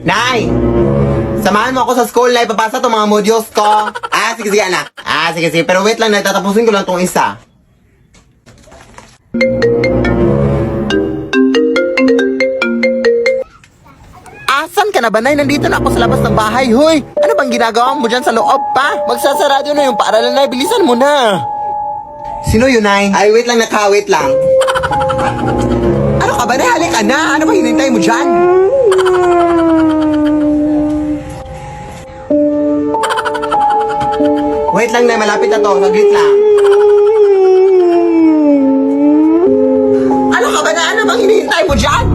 Nay! Samahan mo ako sa school na ipapasa itong mga modules ko. Sige, sige, anak. Sige, sige. Pero wait lang, Nay. Tatapusin ko lang itong isa. Asan ka na ba, Nay? Nandito na ako sa labas ng bahay. Hoy! Ano bang ginagawa mo dyan sa loob pa? Magsasarado na yung paaralan, Nay. Bilisan mo na. Sino yun, Nay? Ay, wait lang, wait lang. Ano ka ba, Nay? Halika na. Ano ba hinintay mo dyan? Wait lang, Nay. Malapit na to. Saglit lang. Ano ka ba na? Ano bang hinihintay mo dyan?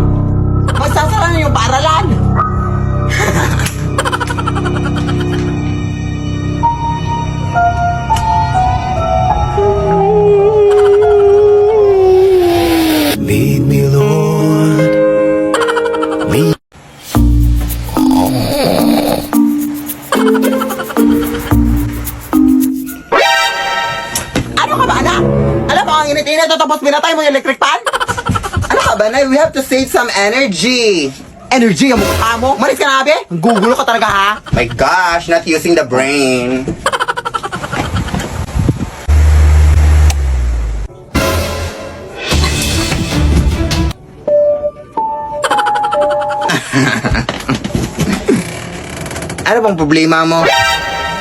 Magsasara na yung paaralan. Lead me, Lord. Lead. Ano ka ba, anak? Alam mo, ang init-init to, tapos pinatay mo yung electric fan? Ano ka ba, Nay? We have to save some energy. Energy ang mukha mo? Maris ka na, abe? Ang gugulo ka talaga, ha? My gosh, not using the brain. Ano bang problema mo?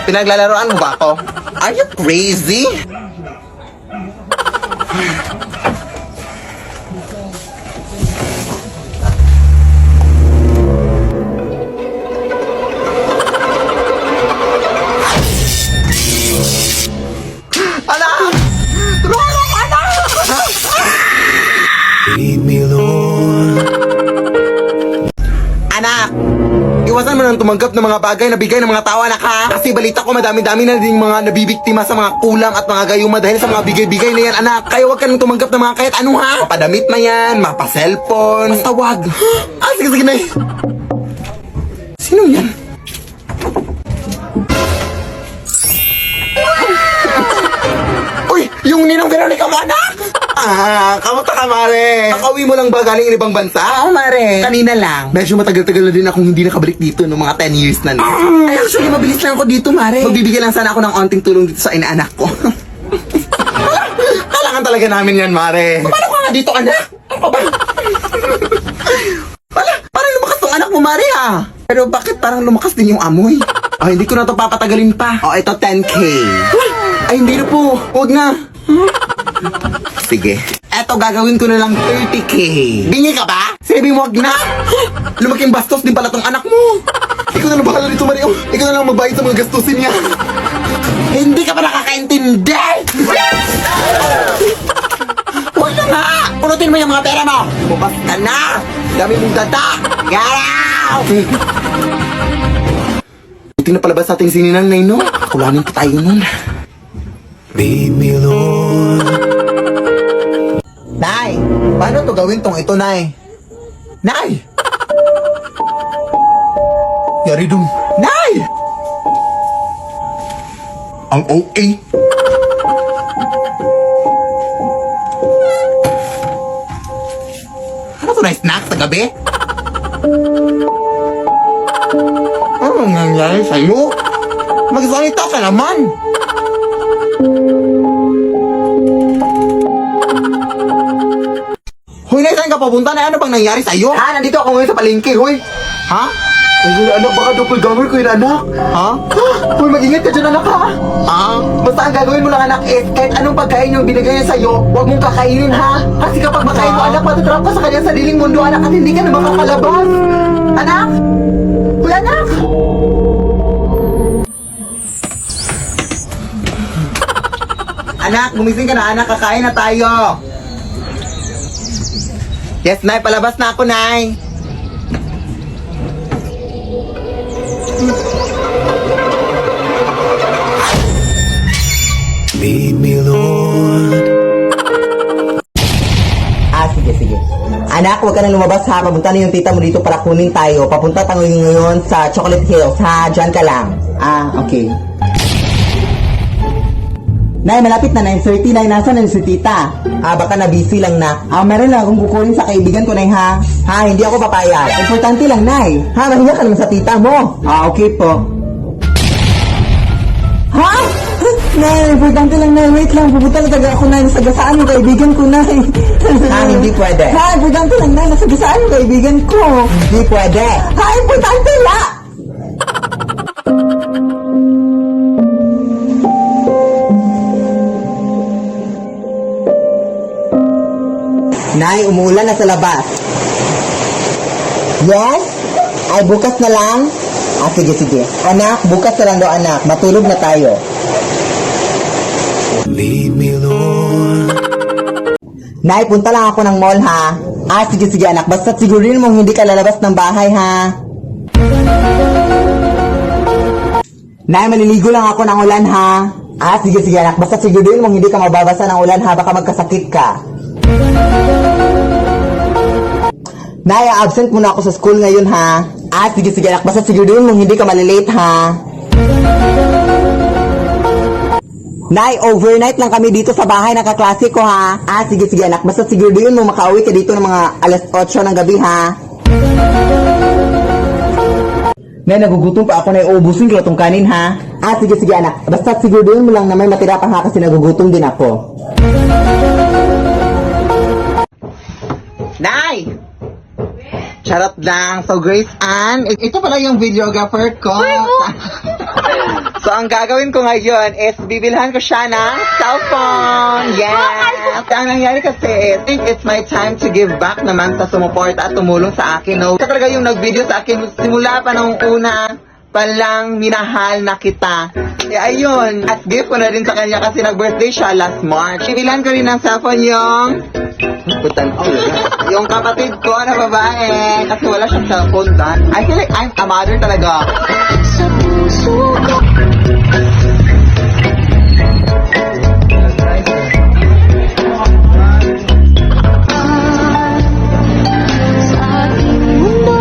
Pinaglalaroan mo ba ako? Are you crazy? Anak! Tulungan ako, anak! Lead me, Lord. Anak! Iwasan mo nang tumanggap ng mga bagay na bigay ng mga tao, anak, ha? Kasi balita ko madami-dami na din mga nabibiktima sa mga kulam at mga gayuma dahil sa mga bigay-bigay na yan, anak. Kaya huwag ka nang tumanggap ng mga kahit ano, ha? Mapadamit man yan, mapa-cellphone. Basta wag. Sige, sige, Nay. Sino yan? Uy! Yung ninong Veronica mo, anak! Kamusta ka, Mare? Nakauwi mo lang ba galing ibang bansa? Oo, Mare. Kanina lang. Medyo matagal-tagal na din akong hindi nakabalik dito ng mga 10 years na. Ay, actually, mabilis lang ako dito, Mare. Magbibigay lang sana ako ng onting tulong dito sa inaanak ko. Kailangan talaga namin yan, Mare. Paano ka nga dito, anak? Ano ba? Parang lumakas tong anak mo, Mare, ha? Pero bakit parang lumakas din yung amoy? Hindi ko na to papatagalin pa. Ito 10K. Ay, hindi na po. Huwag na. Sige. Eto, gagawin ko na lang 30K. Bingi ka ba? Sinabi mo, wag na. Lumaking bastos din pala tong anak mo. Ikaw na lang bahala nito, Mario. Ikaw na lang magbayad sa mga gastusin niya. Hindi ka pa nakakaintindi. Huwag na nga. Punutin mo yung mga pera mo. Bukas ka na. Dami mong data. Garaw! Buti na palabas sa ating sininang, Nay, no? Kulanin pa tayo nun. Lead me, Lord. Nay! Paano to gawin tong ito, Nay? Nay! Yari dun. Nay! Ang OA. Ano to, Nay? Snack sa gabi? Ano nangyari sa'yo? Magsalita ka naman! Hoy, Nay, saan ka papunta? Na ano bang nangyari sa'yo? Nandito ako ngayon sa palengke, hoy. Ha? Ay, anak, baka doppelganger ko yun, anak. Ha? Hoy, mag-ingat ka dyan, anak, ha? Basta ang gagawin mo lang, anak, is kahit anong pagkain yung binigay niya sa'yo, huwag mong kakainin, ha? Kasi kapag makain mo, anak, matutrap ka sa kanyang sariling mundo, anak, at hindi ka na makakalabas. Anak? Hoy, anak? Anak, gumising ka na, anak, kakain na tayo. Yes, Nay, palabas na ako, Nay. Lead me, Lord. Sige, sige. Anak, huwag ka na lumabas, ha. Papunta na yung tita mo dito para kunin tayo. Papunta tayo ngayon sa Chocolate Hills, ha. Diyan ka lang. Okay. Nay, malapit na 9:30. Nay, nasa na si tita? Baka na busy lang na. Meron lang akong kukunin sa kaibigan ko, Nay, ha? Hindi ako papayag. Importante lang, Nay. Mahiya ka naman sa tita mo. Okay po. Nay, importante lang, Nay. Wait lang, pupunta na taga ako, Nay. Nasagasaan yung kaibigan ko, Nay. Hindi pwede. Importante lang, Nay. Nasagasaan yung kaibigan ko. Hindi pwede. Importante lang. Nay, umuulan na sa labas. Yes? Ay, bukas na lang? Sige. Anak, bukas na lang daw, anak. Matulog na tayo. Lead me, Lord. Nay, punta lang ako ng mall, ha? Sige, anak. Basta sigurin mong hindi ka lalabas ng bahay, ha? Nay, maliligo lang ako ng ulan, ha? Sige, anak. Basta sigurin mong hindi ka mababasa ng ulan, ha? Baka magkasakit ka. Nay, absent muna ako sa school ngayon, ha? Sige, anak. Basta sigurin mong hindi ka malilate, ha? Nay, overnight lang kami dito sa bahay ng kaklase ko, ha? Sige, anak. Basta sigurin mo makauwi ka dito ng mga alas 8 ng gabi, ha? Nay, nagugutom pa ako na iubusin ko itong kanin, ha? Sige, anak. Basta sigurin mo lang na may matira pa, ha? Kasi nagugutom din ako. Nay! Charot lang. So, Grace Ann, ito pala yung videographer ko. So, ang gagawin ko ngayon is bibilhan ko siya ng cellphone. Yes! Ang nangyari kasi, I think it's my time to give back naman sa sumuport at tumulong sa akin. No? Siya talaga yung nag-video sa akin simula pa nung una palang minahal na kita. Ayun, at gift ko na rin sa kanya kasi nag-birthday siya last March. Bibilhan ko rin ng cellphone yung kapatid ko na babae kasi wala siyang cellphone dyan. I feel like I'm a mother talaga. Sa puso ko sa ating mundo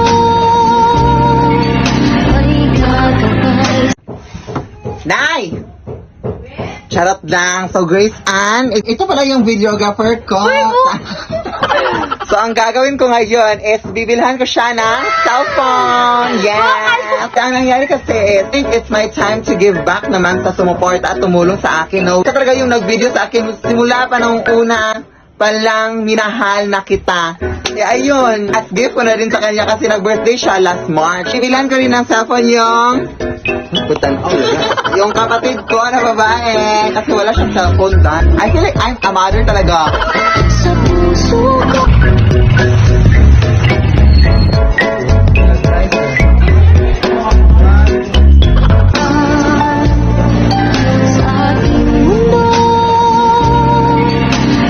ay gagabay. Nay! Charot lang. So, Grace Ann, ito pala yung videographer ko. So, ang gagawin ko ngayon is bibilhan ko siya ng cellphone. Yes! Ang nangyari kasi, I think it's my time to give back naman sa sumuport at tumulong sa akin. No? Siya talaga yung nag-video sa akin simula pa nung una palang minahal na kita. Ayun, at gift ko na rin sa kanya kasi nag-birthday siya last March. Bibilhan ko rin ng cellphone yung kapatid ko na babae kasi wala siyang cellphone dyan. I feel like I'm a mother talaga. Sa puso ko sa ating mundo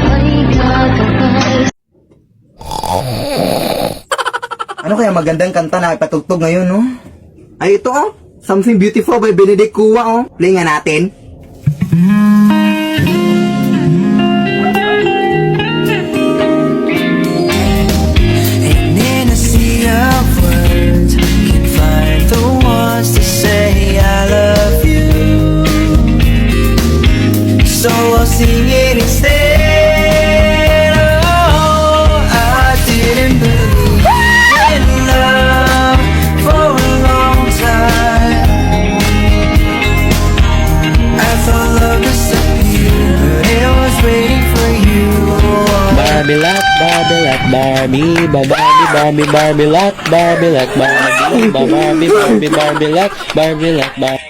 ay gagabay. Ano kaya magandang kanta na ipatugtog ngayon, no? Ay, ito, oh. Something Beautiful by Benedict Cua, oh. Play nga natin. And in a sea of words, can find the ones to say I love you. So I'll sing it instead. Oh, I didn't believe in love for a long time. I thought love disappeared, but it was waiting for you. Barbie like Barbie, Barbie, Barbie like Barbie, Barbie like Barbie.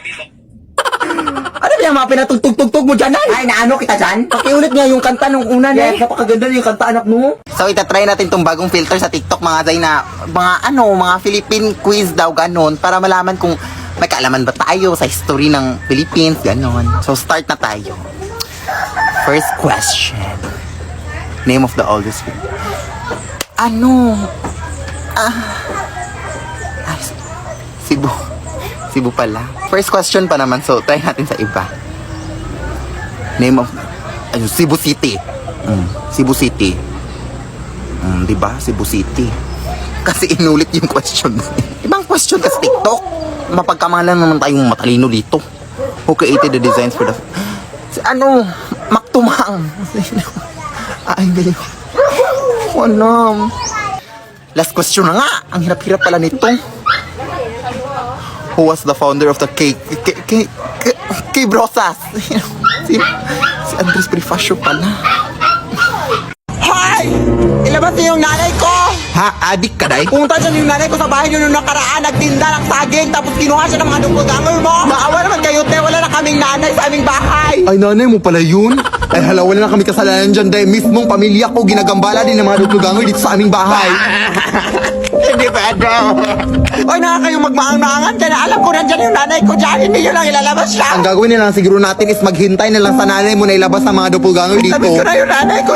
Ano ba yung mga pinatugtog-tugtog mo dyan, ay? Naano kita dyan? Pakiulit nga yung kanta nung una, yes. Napakaganda na yung kanta, anak mo. So, itatry natin tong bagong filter sa TikTok, mga Zay, na mga Philippine quiz daw, ganon, para malaman kung may kaalaman ba tayo sa history ng Philippines, ganon. So, start na tayo. First question. Name of the oldest film. Cebu pala. First question pa naman, so try natin sa iba. Name of... Cebu City. Cebu City. Diba? Cebu City. Kasi inulit yung question. Ibang question kasi TikTok. Mapagkamalan naman tayong matalino dito. Who created the designs for the... Maktumang. Ay, galing. Ano? Last question na nga. Ang hirap-hirap pala nito. Who was the founder of the Cave Rosas? Si Andres Bonifacio pala. Hoy! Ilabas niyo yung nanay ko! Ha? Adik ka, day? Pumunta dyan yung nanay ko sa bahay niyo nung nakaraan, nagtinda ng saging, tapos kinuha siya ng mga dumpulganger mo! Maawa naman kayo, te! Wala na kaming nanay sa aming bahay! Ay, nanay mo pala yun? Ay, hala, wala na kami kasalanan dyan, day. Mismong pamilya ko, ginagambala din ng mga dumpulganger dito sa aming bahay. Hindi pwede. Oy, kayong magmaang-maangan ka na. Alam ko nandyan yung nanay ko dyan. Hindi nyo lang ilalabas siya. Ang gagawin na lang siguro natin is maghintay na lang sa nanay mo na ilabas ang mga doppelganger dito. Sabi ko na yung nanay ko.